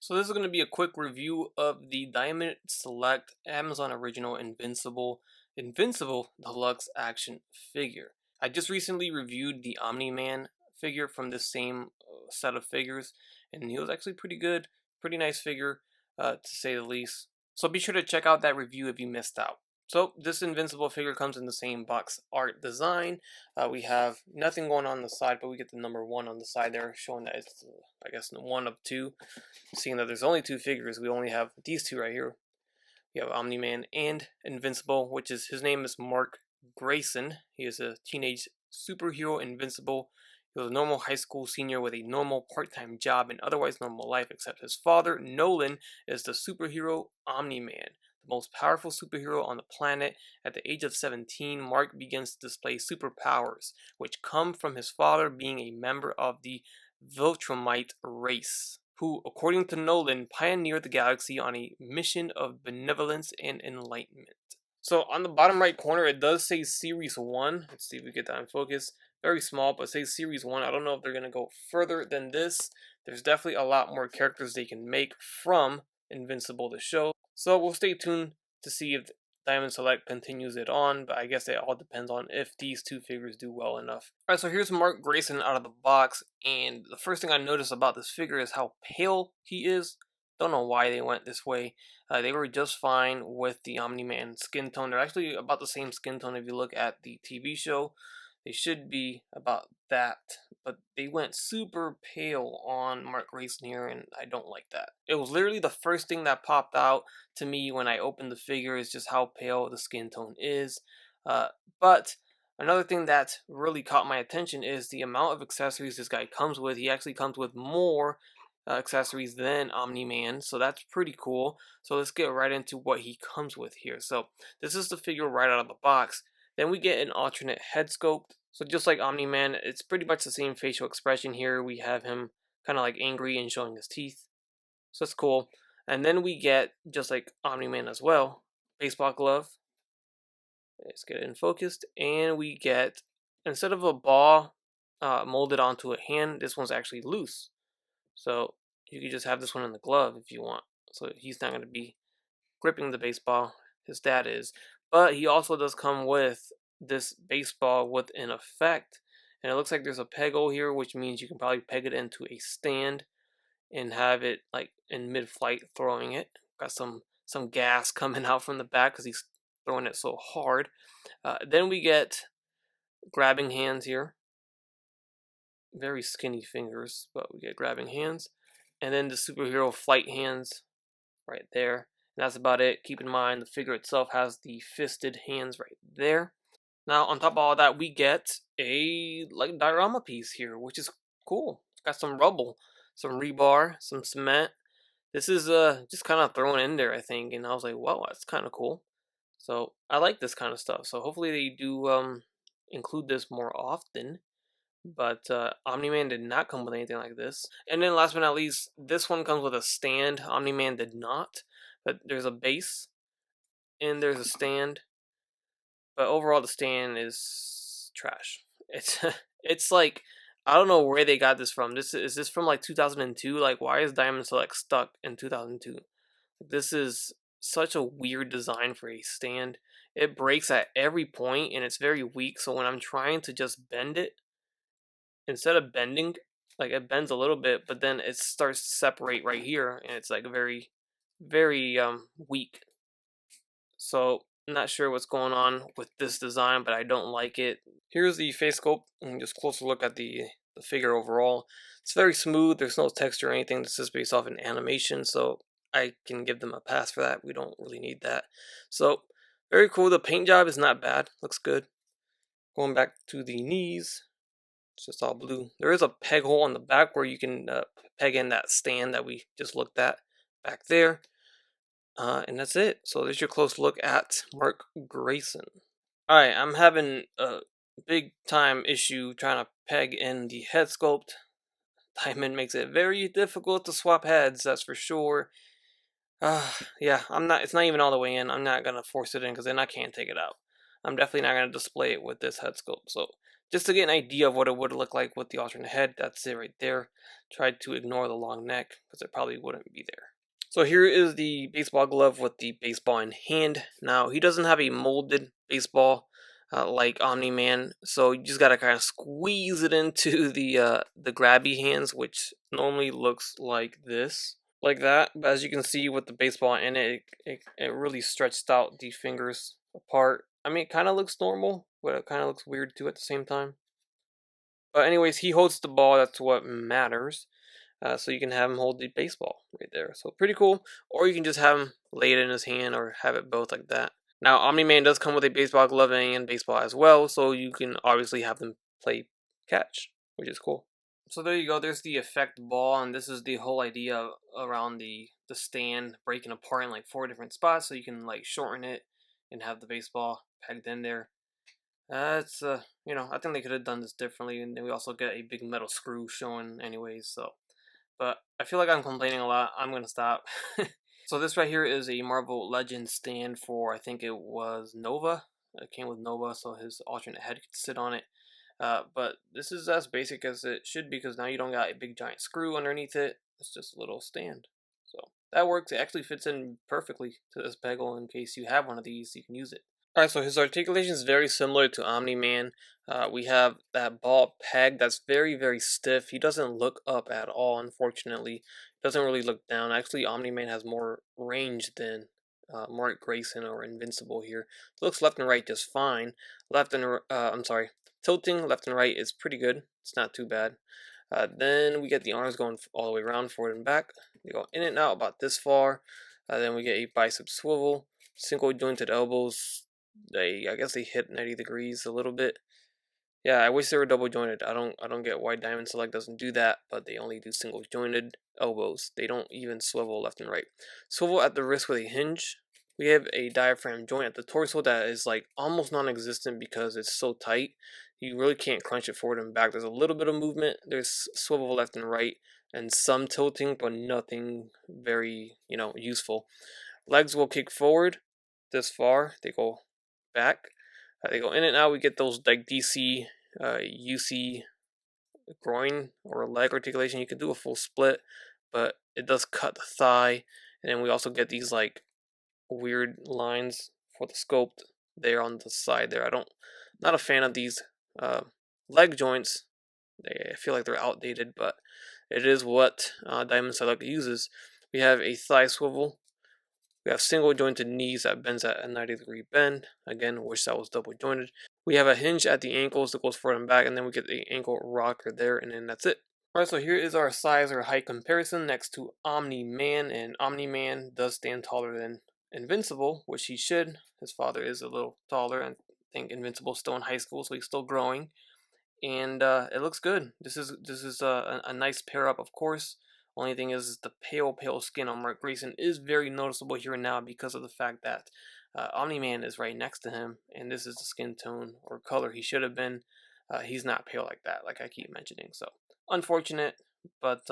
So this is going to be a quick review of the Diamond Select Amazon Original Invincible Deluxe action figure. I just recently reviewed the Omni-Man figure from this same set of figures, and he was actually pretty good, pretty nice figure, to say the least. So be sure to check out that review if you missed out. So this Invincible figure comes in the same box art design. We have nothing going on the side, but we get the number 1 on the side there, showing that it's, I guess, one of two. Seeing that there's only 2 figures, we only have these 2 right here. We have Omni-Man and Invincible, which is, his name is Mark Grayson. He is a teenage superhero Invincible. He was a normal high school senior with a normal part-time job and otherwise normal life, except his father, Nolan, is the superhero Omni-Man, the most powerful superhero on the planet. At the age of 17, Mark begins to display superpowers, which come from his father being a member of the Viltrumite race, who, according to Nolan, pioneered the galaxy on a mission of benevolence and enlightenment. So on the bottom right corner, it does say Series 1. Let's see if we get that in focus. Very small, but it says Series 1. I don't know if they're going to go further than this. There's definitely a lot more characters they can make from Invincible to show. So we'll stay tuned to see if Diamond Select continues it on, but I guess it all depends on if these 2 figures do well enough. Alright, so here's Mark Grayson out of the box, and the first thing I noticed about this figure is how pale he is. Don't know why they went this way. They were just fine with the Omni-Man skin tone. They're actually about the same skin tone if you look at the TV show. They should be about that, but they went super pale on Mark Grayson here, and I don't like that. It was literally the first thing that popped out to me when I opened the figure, is just how pale the skin tone is. But another thing that really caught my attention is the amount of accessories this guy comes with. He actually comes with more accessories than Omni-Man, so that's pretty cool. So let's get right into what he comes with here. So this is the figure right out of the box. Then we get an alternate head sculpt. So just like Omni-Man, it's pretty much the same facial expression here. We have him kind of like angry and showing his teeth. So that's cool. And then we get, just like Omni-Man as well, baseball glove. Let's get it in focused. And we get, instead of a ball molded onto a hand, this one's actually loose. So you could just have this one in the glove if you want. So he's not going to be gripping the baseball. His dad is. But he also does come with this baseball with an effect. And it looks like there's a peg hole here, which means you can probably peg it into a stand and have it like in mid-flight throwing it. Got some gas coming out from the back because he's throwing it so hard. Then we get grabbing hands here. Very skinny fingers, but we get grabbing hands. And then the superhero flight hands right there. And that's about it. Keep in mind the figure itself has the fisted hands right there. Now on top of all that, we get a like diorama piece here, which is cool. It's got some rubble, some rebar, some cement. This is just kind of thrown in there, I think, and I was like, wow, that's kind of cool. So I like this kind of stuff. So hopefully they do include this more often. But Omni-Man did not come with anything like this. And then last but not least, this one comes with a stand. Omni-Man did not. But there's a base and there's a stand. But overall the stand is trash. It's like, I don't know where they got this from. Is this from like 2002? Like, why is Diamond Select stuck in 2002? This is such a weird design for a stand. It breaks at every point and it's very weak. So when I'm trying to just bend it, instead of bending, like it bends a little bit, but then it starts to separate right here, and it's like very, very weak. So I'm not sure what's going on with this design, but I don't like it. Here's the face sculpt, and just closer look at the figure overall. It's very smooth. There's no texture or anything. This is based off an animation, so I can give them a pass for that. We don't really need that. So very cool. The paint job is not bad. Looks good. Going back to the knees. It's just all blue. There is a peg hole on the back where you can peg in that stand that we just looked at back there. And that's it. So there's your close look at Mark Grayson. Alright, I'm having a big time issue trying to peg in the head sculpt. Diamond makes it very difficult to swap heads, that's for sure. Yeah, it's not even all the way in. I'm not going to force it in because then I can't take it out. I'm definitely not going to display it with this head sculpt. So Just to get an idea of what it would look like with the alternate head. That's it right there. Tried to ignore the long neck because it probably wouldn't be there. So here is the baseball glove with the baseball in hand. Now he doesn't have a molded baseball like Omni-Man, so you just gotta kind of squeeze it into the grabby hands, which normally looks like this, like that. But as you can see with the baseball in it, it really stretched out the fingers apart. I mean, it kind of looks normal, but it kind of looks weird too at the same time. But anyways, he holds the ball. That's what matters. So you can have him hold the baseball right there. So pretty cool. Or you can just have him lay it in his hand or have it both like that. Now, Omni-Man does come with a baseball glove and baseball as well, so you can obviously have them play catch, which is cool. So there you go. There's the effect ball, and this is the whole idea around the stand breaking apart in like 4 different spots, so you can like shorten it and have the baseball pegged in there. It's I think they could have done this differently, and then we also get a big metal screw showing anyways. So, but I feel like I'm complaining a lot. I'm gonna stop. So this right here is a Marvel Legends stand for, I think it was Nova. It came with Nova, so his alternate head could sit on it. But this is as basic as it should be because now you don't got a big giant screw underneath it. It's just a little stand. So that works. It actually fits in perfectly to this peggle. In case you have one of these, you can use it. Alright, so his articulation is very similar to Omni-Man. We have that ball peg that's very stiff. He doesn't look up at all, unfortunately. Doesn't really look down. Actually, Omni-Man has more range than Mark Grayson or Invincible here. Looks left and right just fine. Tilting left and right is pretty good. It's not too bad. Then we get the arms going all the way around, forward and back. They go in and out about this far. Then we get a bicep swivel, single jointed elbows. I guess they hit 90 degrees a little bit. Yeah, I wish they were double jointed. I don't get why Diamond Select doesn't do that, but they only do single jointed elbows. They don't even swivel left and right. Swivel at the wrist with a hinge. We have a diaphragm joint at the torso that is like almost non-existent because it's so tight. You really can't crunch it forward and back. There's a little bit of movement. There's swivel left and right and some tilting, but nothing very, useful. Legs will kick forward this far. They go back. They go in and out. We get those like DC, UC groin or leg articulation. You can do a full split, but it does cut the thigh. And then we also get these like weird lines for the sculpt there on the side there. Not a fan of these leg joints. I feel like they're outdated, but it is what Diamond Select uses. We have a thigh swivel. We have single jointed knees that bends at a 90-degree bend. Again, wish that was double jointed. We have a hinge at the ankles that goes forward and back, and then we get the ankle rocker there, and then that's it. Alright, so here is our size or height comparison next to Omni-Man, and Omni-Man does stand taller than Invincible, which he should. His father is a little taller, and I think Invincible's still in high school, so he's still growing. And it looks good. This is a nice pair up, of course. Only thing is the pale skin on Mark Grayson is very noticeable here and now because of the fact that Omni-Man is right next to him, and this is the skin tone or color he should have been. He's not pale like that, like I keep mentioning. So unfortunate, but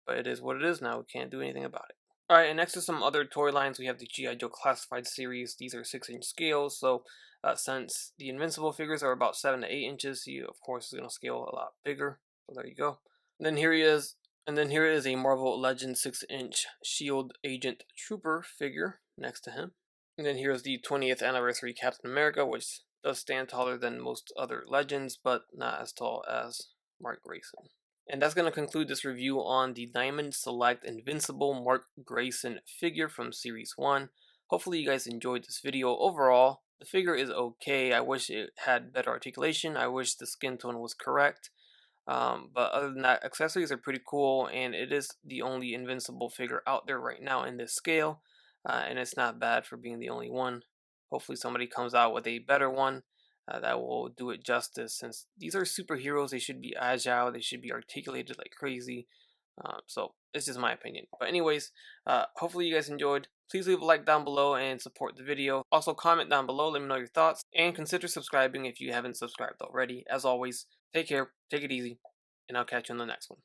it is what it is now. We can't do anything about it. Alright, and next to some other toy lines, we have the G.I. Joe Classified series. These are 6-inch scales, so since the Invincible figures are about 7 to 8 inches, he of course is going to scale a lot bigger. So there you go. And then here he is. And then here is a Marvel Legends 6-inch Shield Agent Trooper figure next to him. And then here's the 20th anniversary Captain America, which does stand taller than most other Legends, but not as tall as Mark Grayson. And that's going to conclude this review on the Diamond Select Invincible Mark Grayson figure from Series 1. Hopefully you guys enjoyed this video. Overall, the figure is okay. I wish it had better articulation. I wish the skin tone was correct. But other than that, accessories are pretty cool, and it is the only Invincible figure out there right now in this scale. And it's not bad for being the only one. Hopefully somebody comes out with a better one that will do it justice, since these are superheroes. They should be agile, they should be articulated like crazy. So it's just my opinion. But anyways, hopefully you guys enjoyed. Please leave a like down below and support the video. Also comment down below, let me know your thoughts, and consider subscribing if you haven't subscribed already. As always, take care, take it easy, and I'll catch you in the next one.